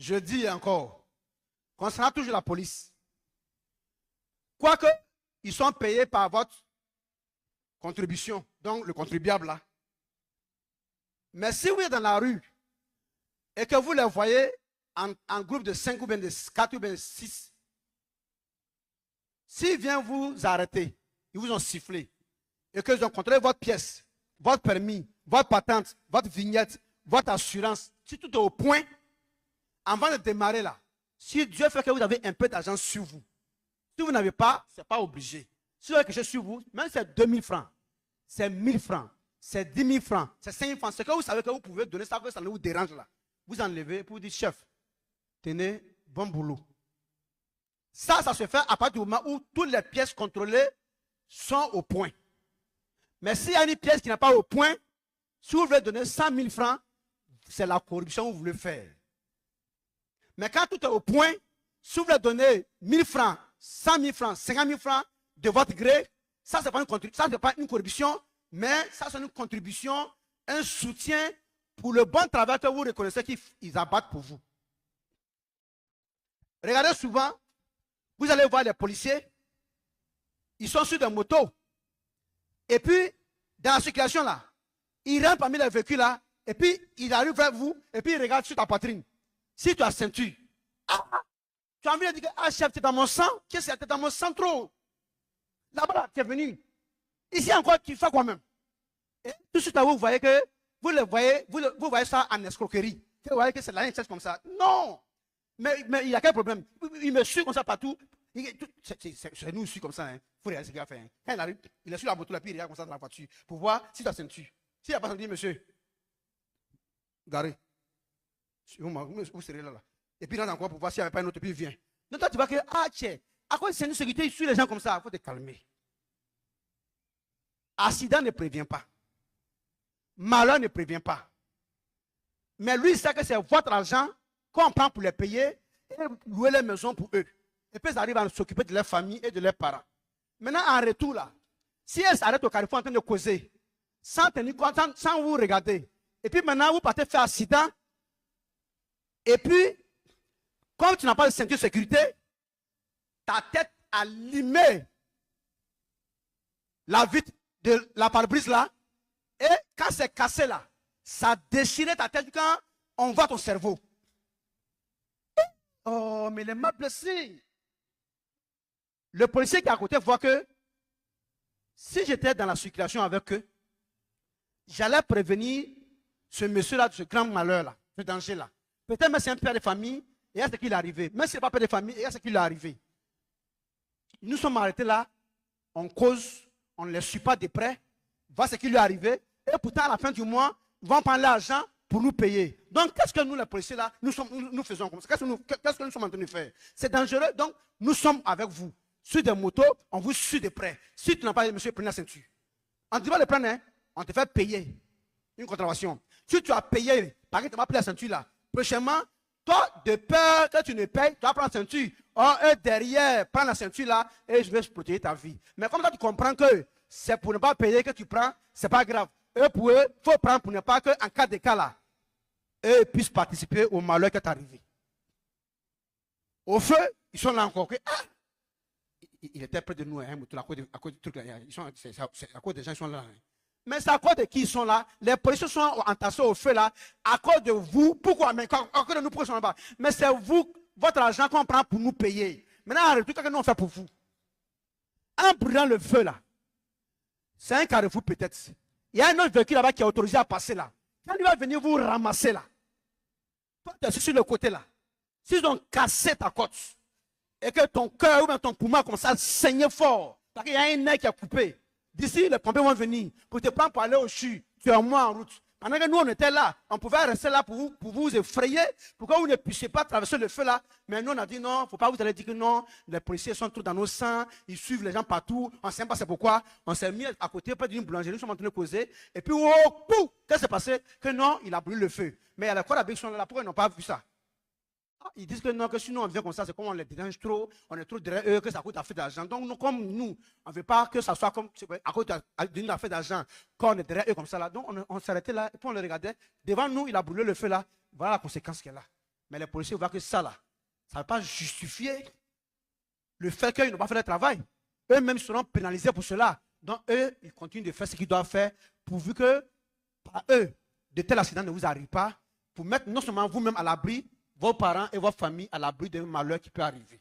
Je dis encore, concernant toujours la police, quoique ils sont payés par votre contribution, donc le contribuable là. Mais si vous êtes dans la rue et que vous les voyez en groupe de 5 ou bien de 4 ou bien de 6, s'ils viennent vous arrêter, ils vous ont sifflé et qu'ils ont contrôlé votre pièce, votre permis, votre patente, votre vignette, votre assurance, si tout est au point, avant de démarrer là, si Dieu fait que vous avez un peu d'argent sur vous, si vous n'avez pas, ce n'est pas obligé. Si vous avez quelque chose sur vous, même si c'est 2000 francs, c'est 1000 francs, c'est 10 000 francs, c'est 5 000 francs, c'est que vous savez que vous pouvez donner ça, que ça ne vous dérange là. Vous enlevez pour vous dire, chef, tenez, bon boulot. Ça se fait à partir du moment où toutes les pièces contrôlées sont au point. Mais s'il y a une pièce qui n'est pas au point, si vous voulez donner 100 000 francs, c'est la corruption que vous voulez faire. Mais quand tout est au point, si vous voulez donner 1000 francs, 100 000 francs, 50 000 francs de votre gré, ça, ce n'est pas une corruption, mais ça, c'est une contribution, un soutien pour le bon travail que vous reconnaissez qu'ils abattent pour vous. Regardez souvent, vous allez voir les policiers, ils sont sur des motos. Et puis, dans la circulation là, ils rentrent parmi les véhicules là, et puis ils arrivent vers vous, et puis ils regardent sur ta poitrine. Si tu as ceinture, tu as envie de dire, ah chef, tu es dans mon sang, qu'est-ce que tu es dans mon sang trop? Là-bas, là, tu es venu. Ici encore, tu fais quoi même? Et tout de suite, vous voyez que, vous voyez ça en escroquerie. Vous voyez que c'est la chose comme ça. Non! Mais il y a quel problème? Il me suit comme ça partout. C'est nous aussi comme ça. Il faut regarder ce qu'il a fait. Hein. Quand il arrive, il est sur la moto, là, puis il regarde comme ça dans la voiture pour voir si tu as ceinture. S'il n'y a pas ceinture, monsieur, garé. Vous serez là. Et puis il rentre encore pour voir s'il n'y avait pas une autre, puis il vient. Donc toi, tu vois que, ah, tiens, à cause de cette sécurité, il suit les gens comme ça. Il faut te calmer. Accident ne prévient pas. Malheur ne prévient pas. Mais lui, il sait que c'est votre argent qu'on prend pour les payer et louer les maisons pour eux. Et puis, ils arrivent à s'occuper de leur famille et de leurs parents. Maintenant, en retour, là, si elles s'arrêtent au carrefour en train de causer, sans tenir compte, sans vous regarder, et puis maintenant, vous partez faire accident, et puis, comme tu n'as pas de ceinture de sécurité, ta tête a limé la vitre de la pare-brise là, et quand c'est cassé là, ça déchirait ta tête quand on voit ton cerveau. Oh, mais les mal blessés. Le policier qui est à côté voit que si j'étais dans la circulation avec eux, j'allais prévenir ce monsieur-là de ce grand malheur-là, ce danger-là. Peut-être même c'est un père de famille, et il y a ce qui est arrivé. Même si ce n'est pas père de famille, il y a ce qui est arrivé. Nous sommes arrêtés là, on cause, on ne les suit pas de près, voit ce qui lui est arrivé, et pourtant à la fin du mois, ils vont prendre l'argent pour nous payer. Donc, qu'est-ce que nous, les policiers, là, nous faisons comme ça? Qu'est-ce que nous sommes en train de faire? C'est dangereux, donc nous sommes avec vous. Sur des motos, on vous suit de près. Si tu n'as pas, monsieur, prenez la ceinture. On ne dit pas de prendre, hein? On te fait payer une contravention. Si tu as payé, par exemple, tu n'as pas pris la ceinture là, prochainement, toi, de peur que tu ne payes, tu vas prendre la ceinture. Oh, eux, derrière, prends la ceinture là et je vais protéger ta vie. Mais comme toi, tu comprends que c'est pour ne pas payer que tu prends, ce n'est pas grave. Eux, pour eux, il faut prendre pour ne pas qu'en cas de cas là, eux puissent participer au malheur qui est arrivé. Au feu, ils sont là encore. Ah, il était près de nous, hein, à cause du truc là. C'est à cause des gens qui sont là. Hein. Mais c'est à cause de qui ils sont là. Les policiers sont entassés au feu là, à cause de vous. Pourquoi? Mais à cause de nous, pourquoi ils sont là-bas? Mais c'est vous, votre argent qu'on prend pour nous payer. Maintenant, en retour, qu'est-ce que nous on fait pour vous? En brûlant le feu là, c'est un carrefour peut-être. Il y a un autre véhicule là-bas qui est autorisé à passer là. Quand il va venir vous ramasser là, toi tu es sur le côté là. S'ils ont cassé ta côte et que ton cœur ou bien ton poumon comme ça saignait fort, parce qu'il y a un nez qui a coupé, d'ici les pompiers vont venir pour te prendre pour aller au CHU, tu es moins en route. Pendant que nous on était là, on pouvait rester là pour vous effrayer, pour que vous ne puissiez pas traverser le feu là. Mais nous on a dit non, il ne faut pas vous aller dire que non, les policiers sont tous dans nos sangs, ils suivent les gens partout, on ne sait pas c'est pourquoi. On s'est mis à côté près d'une boulangerie, nous sommes en train de causer, et puis oh, pouf, qu'est-ce qui s'est passé? Que non, il a brûlé le feu. Mais il y a les corps d'habits qui sont là, pourquoi ils n'ont pas vu ça? Ils disent que non, que sinon on vient comme ça, c'est comme on les dérange trop, on est trop derrière eux, que ça coûte affaire d'argent. Donc, nous, comme nous, on ne veut pas que ça soit comme à cause d'une affaire d'argent, quand on est derrière eux comme ça là. Donc, on s'arrêtait là, et puis on le regardait. Devant nous, il a brûlé le feu là. Voilà la conséquence qu'il y a là. Mais les policiers voient que ça là, ça ne va pas justifier le fait qu'ils n'ont pas fait le travail. Eux-mêmes seront pénalisés pour cela. Donc eux, ils continuent de faire ce qu'ils doivent faire, pourvu que par eux, de tels accidents ne vous arrivent pas, pour mettre non seulement vous-même à l'abri, vos parents et vos familles à l'abri d'un malheur qui peut arriver.